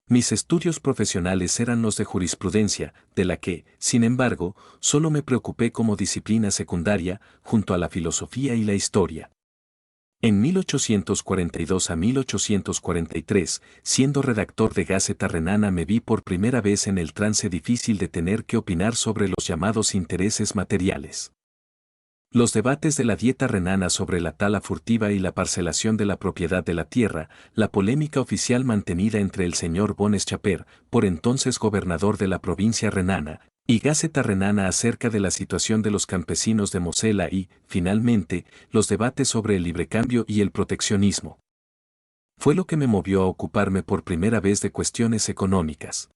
Mis estudios profesionales eran los de jurisprudencia, de la que, sin embargo, solo me preocupé como disciplina secundaria, junto a la filosofía y la historia. En 1842 a 1843, siendo redactor de Gaceta Renana, me vi por primera vez en el trance difícil de tener que opinar sobre los llamados intereses materiales. Los debates de la Dieta Renana sobre la tala furtiva y la parcelación de la propiedad de la tierra, la polémica oficial mantenida entre el señor Bones Chaper, por entonces gobernador de la provincia renana, y Gaceta Renana acerca de la situación de los campesinos de Mosela y, finalmente, los debates sobre el librecambio y el proteccionismo. Fue lo que me movió a ocuparme por primera vez de cuestiones económicas.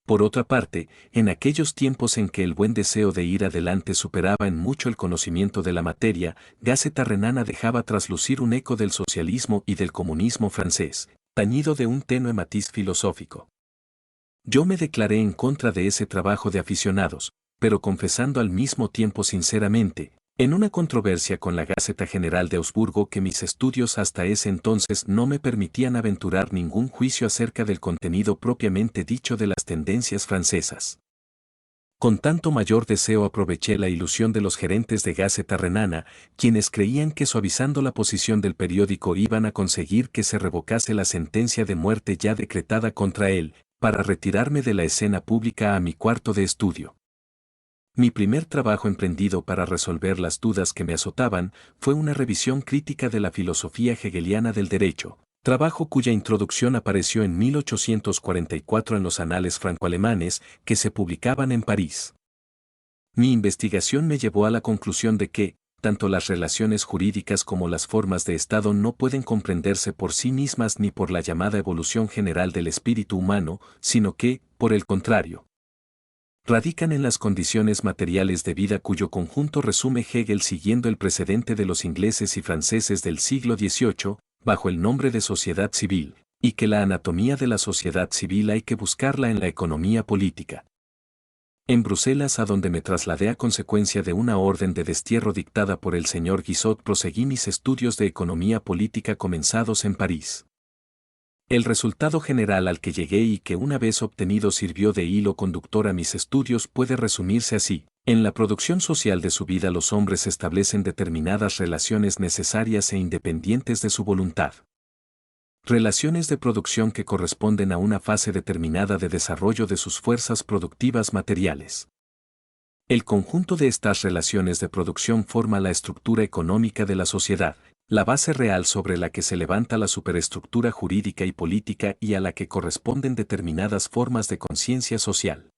Por otra parte, en aquellos tiempos en que el buen deseo de ir adelante superaba en mucho el conocimiento de la materia, Gaceta Renana dejaba traslucir un eco del socialismo y del comunismo francés, tañido de un tenue matiz filosófico. Yo me declaré en contra de ese trabajo de aficionados, pero confesando al mismo tiempo sinceramente, en una controversia con la Gaceta General de Augsburgo, que mis estudios hasta ese entonces no me permitían aventurar ningún juicio acerca del contenido propiamente dicho de las tendencias francesas. Con tanto mayor deseo aproveché la ilusión de los gerentes de Gaceta Renana, quienes creían que suavizando la posición del periódico iban a conseguir que se revocase la sentencia de muerte ya decretada contra él, para retirarme de la escena pública a mi cuarto de estudio. Mi primer trabajo emprendido para resolver las dudas que me azotaban fue una revisión crítica de la filosofía hegeliana del derecho, trabajo cuya introducción apareció en 1844 en los Anales franco-alemanes que se publicaban en París. Mi investigación me llevó a la conclusión de que, tanto las relaciones jurídicas como las formas de Estado no pueden comprenderse por sí mismas ni por la llamada evolución general del espíritu humano, sino que, por el contrario, radican en las condiciones materiales de vida cuyo conjunto resume Hegel siguiendo el precedente de los ingleses y franceses del siglo XVIII, bajo el nombre de sociedad civil, y que la anatomía de la sociedad civil hay que buscarla en la economía política. En Bruselas, a donde me trasladé a consecuencia de una orden de destierro dictada por el señor Guizot, proseguí mis estudios de economía política comenzados en París. El resultado general al que llegué y que una vez obtenido sirvió de hilo conductor a mis estudios puede resumirse así. En la producción social de su vida los hombres establecen determinadas relaciones necesarias e independientes de su voluntad. Relaciones de producción que corresponden a una fase determinada de desarrollo de sus fuerzas productivas materiales. El conjunto de estas relaciones de producción forma la estructura económica de la sociedad, la base real sobre la que se levanta la superestructura jurídica y política y a la que corresponden determinadas formas de conciencia social.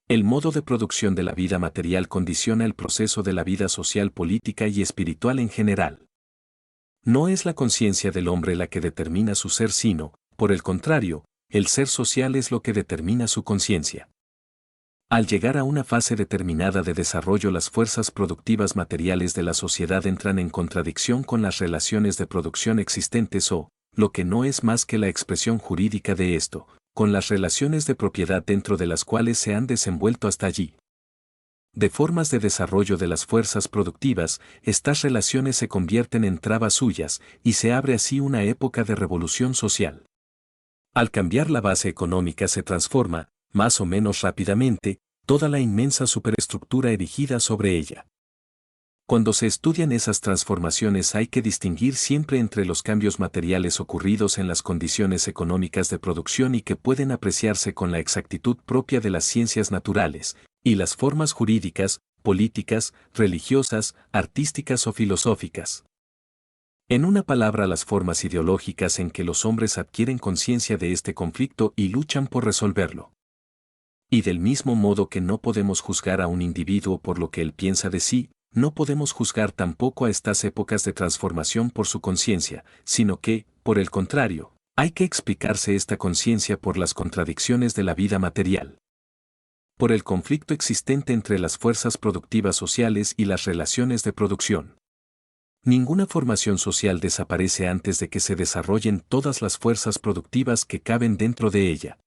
El modo de producción de la vida material condiciona el proceso de la vida social, política y espiritual en general. No es la conciencia del hombre la que determina su ser, sino, por el contrario, el ser social es lo que determina su conciencia. Al llegar a una fase determinada de desarrollo, las fuerzas productivas materiales de la sociedad entran en contradicción con las relaciones de producción existentes o, lo que no es más que la expresión jurídica de esto, con las relaciones de propiedad dentro de las cuales se han desenvuelto hasta allí. De formas de desarrollo de las fuerzas productivas, estas relaciones se convierten en trabas suyas y se abre así una época de revolución social. Al cambiar la base económica se transforma, más o menos rápidamente, toda la inmensa superestructura erigida sobre ella. Cuando se estudian esas transformaciones hay que distinguir siempre entre los cambios materiales ocurridos en las condiciones económicas de producción y que pueden apreciarse con la exactitud propia de las ciencias naturales, y las formas jurídicas, políticas, religiosas, artísticas o filosóficas. En una palabra, las formas ideológicas en que los hombres adquieren conciencia de este conflicto y luchan por resolverlo. Y del mismo modo que no podemos juzgar a un individuo por lo que él piensa de sí, no podemos juzgar tampoco a estas épocas de transformación por su conciencia, sino que, por el contrario, hay que explicarse esta conciencia por las contradicciones de la vida material. Por el conflicto existente entre las fuerzas productivas sociales y las relaciones de producción. Ninguna formación social desaparece antes de que se desarrollen todas las fuerzas productivas que caben dentro de ella.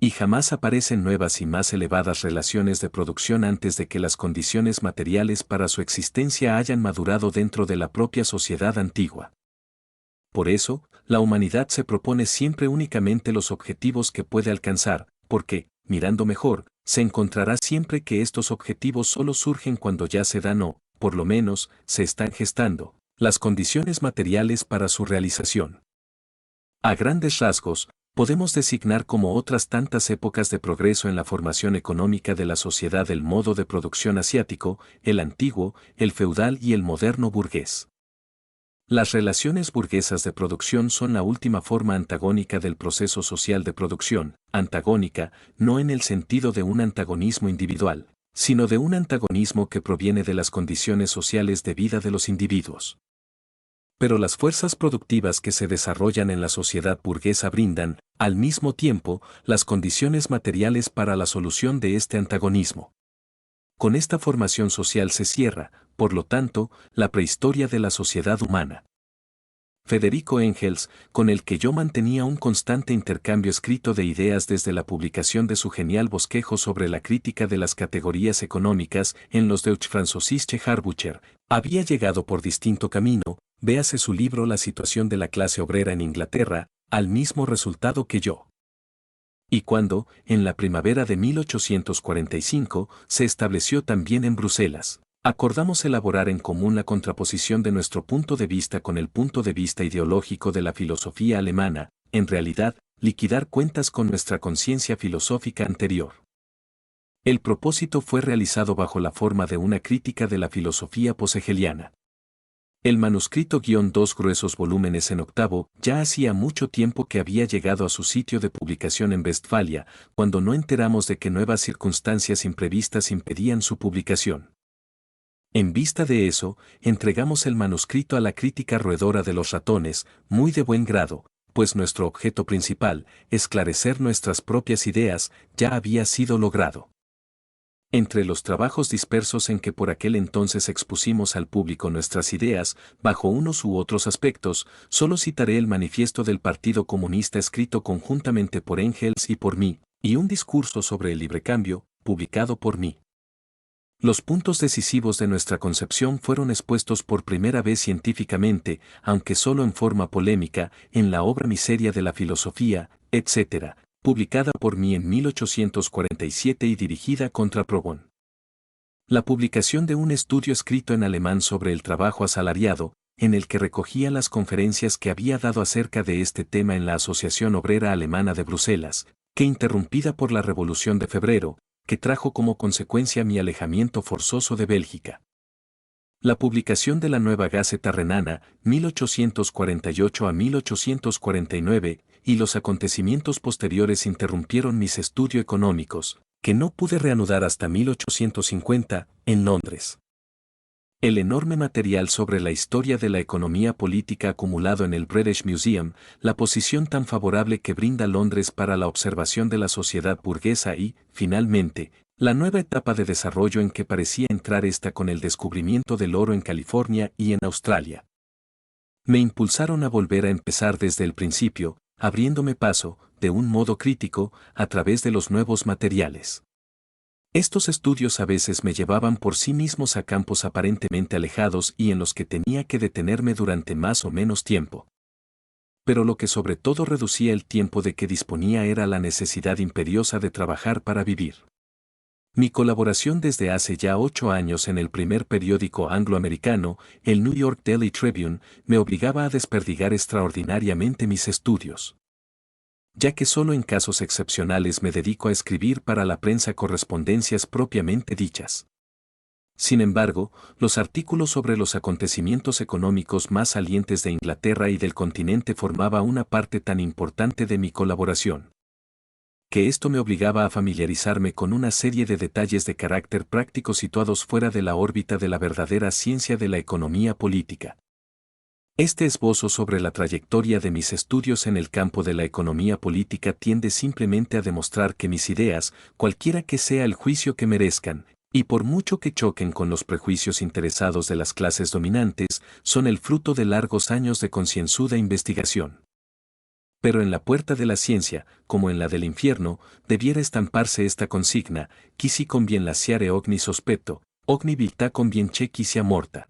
Y jamás aparecen nuevas y más elevadas relaciones de producción antes de que las condiciones materiales para su existencia hayan madurado dentro de la propia sociedad antigua. Por eso, la humanidad se propone siempre únicamente los objetivos que puede alcanzar, porque, mirando mejor, se encontrará siempre que estos objetivos solo surgen cuando ya se dan o, por lo menos, se están gestando, las condiciones materiales para su realización. A grandes rasgos, podemos designar como otras tantas épocas de progreso en la formación económica de la sociedad el modo de producción asiático, el antiguo, el feudal y el moderno burgués. Las relaciones burguesas de producción son la última forma antagónica del proceso social de producción, antagónica, no en el sentido de un antagonismo individual, sino de un antagonismo que proviene de las condiciones sociales de vida de los individuos. Pero las fuerzas productivas que se desarrollan en la sociedad burguesa brindan, al mismo tiempo, las condiciones materiales para la solución de este antagonismo. Con esta formación social se cierra, por lo tanto, la prehistoria de la sociedad humana. Federico Engels, con el que yo mantenía un constante intercambio escrito de ideas desde la publicación de su genial bosquejo sobre la crítica de las categorías económicas en los Deutschfranzösische Handbücher, había llegado por distinto camino, véase su libro La situación de la clase obrera en Inglaterra, al mismo resultado que yo. Y cuando, en la primavera de 1845, se estableció también en Bruselas, acordamos elaborar en común la contraposición de nuestro punto de vista con el punto de vista ideológico de la filosofía alemana, en realidad, liquidar cuentas con nuestra conciencia filosófica anterior. El propósito fue realizado bajo la forma de una crítica de la filosofía poshegeliana. El manuscrito -2 gruesos volúmenes en octavo ya hacía mucho tiempo que había llegado a su sitio de publicación en Westfalia, cuando no enteramos de que nuevas circunstancias imprevistas impedían su publicación. En vista de eso, entregamos el manuscrito a la crítica roedora de los ratones, muy de buen grado, pues nuestro objeto principal, esclarecer nuestras propias ideas, ya había sido logrado. Entre los trabajos dispersos en que por aquel entonces expusimos al público nuestras ideas, bajo unos u otros aspectos, solo citaré el manifiesto del Partido Comunista escrito conjuntamente por Engels y por mí, y un discurso sobre el librecambio, publicado por mí. Los puntos decisivos de nuestra concepción fueron expuestos por primera vez científicamente, aunque solo en forma polémica, en la obra Miseria de la filosofía, etc., publicada por mí en 1847 y dirigida contra Proudhon. La publicación de un estudio escrito en alemán sobre el trabajo asalariado, en el que recogía las conferencias que había dado acerca de este tema en la Asociación Obrera Alemana de Bruselas, que interrumpida por la Revolución de Febrero, que trajo como consecuencia mi alejamiento forzoso de Bélgica. La publicación de la nueva Gaceta Renana, 1848 a 1849, y los acontecimientos posteriores interrumpieron mis estudios económicos, que no pude reanudar hasta 1850, en Londres. El enorme material sobre la historia de la economía política acumulado en el British Museum, la posición tan favorable que brinda Londres para la observación de la sociedad burguesa y, finalmente, la nueva etapa de desarrollo en que parecía entrar esta con el descubrimiento del oro en California y en Australia, me impulsaron a volver a empezar desde el principio, abriéndome paso, de un modo crítico, a través de los nuevos materiales. Estos estudios a veces me llevaban por sí mismos a campos aparentemente alejados y en los que tenía que detenerme durante más o menos tiempo. Pero lo que sobre todo reducía el tiempo de que disponía era la necesidad imperiosa de trabajar para vivir. Mi colaboración desde hace ya 8 años en el primer periódico angloamericano, el New York Daily Tribune, me obligaba a desperdigar extraordinariamente mis estudios. Ya que solo en casos excepcionales me dedico a escribir para la prensa correspondencias propiamente dichas. Sin embargo, los artículos sobre los acontecimientos económicos más salientes de Inglaterra y del continente formaba una parte tan importante de mi colaboración, que esto me obligaba a familiarizarme con una serie de detalles de carácter práctico situados fuera de la órbita de la verdadera ciencia de la economía política. Este esbozo sobre la trayectoria de mis estudios en el campo de la economía política tiende simplemente a demostrar que mis ideas, cualquiera que sea el juicio que merezcan, y por mucho que choquen con los prejuicios interesados de las clases dominantes, son el fruto de largos años de concienzuda investigación. Pero en la puerta de la ciencia, como en la del infierno, debiera estamparse esta consigna: quisi convien lasciare ogni sospetto, ogni viltà convien che sia morta.